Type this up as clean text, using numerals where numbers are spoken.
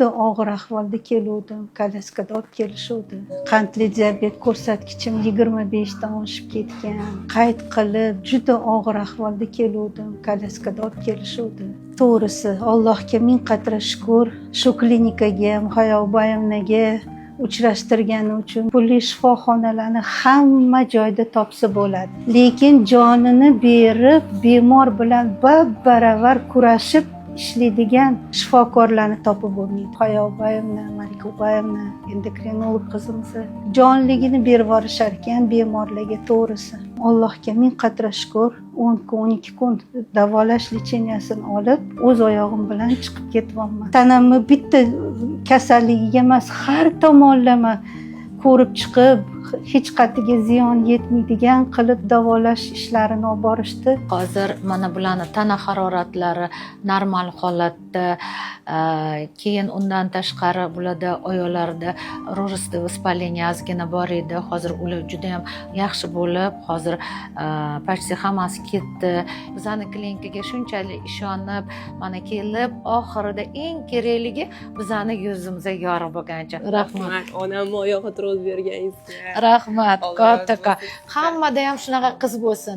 juda og'ir ahvolda keluvdim, kolyaskada olib kelishuvdi. Qandli diabet ko'rsatkichim 25 dan oshib ketgan. Qayd qilib juda og'ir ahvolda keluvdim, kolyaskada olib kelishuvdi. To'g'risi, Allohga ming qatra shukr, shu klinikaga, Muhayyo Bayamnaga uchrashtirgani uchun. Pulli shifoxonalarni hamma joyda topsa bo'ladi. Lekin jonini berib, bemor bilan baravar kurashib ishlaydigan shifokorlarni topib bo'lmaydi. Muhayyo Bayamna, Malika Bayamna, endokrinolog qizimizni jonligini berib borishar ekan bemorlarga. To'g'risi, Allohga ming qatra shukr. 10 kun, 12 kun davolash licheniyasini olib, o'z oyog'im bilan chiqib ketyapman. Tanamni bitta kasalligiga emas, har tomonlama ko'rib chiqib, hech qayerga ziyon yetmaydigan qilib davolash ishlarini olib borishdi. Hozir mana bularni tana haroratlari normal holatda, keyin undan tashqari bularda oyoqlarida ro'risda vоспаление ozgina bor edi. Hozir ular juda ham yaxshi bo'lib, hozir почти hammasi ketdi. Bizani klinikaga shunchalik ishonib, mana kelib, oxirida eng kerakligi bizani yuzimizga yorug' bo'lgancha. Rahmat. Onamni oyog'i turib berganingizga. Rahmat, katta. Hammada ham shunaqa qiz bo'lsin.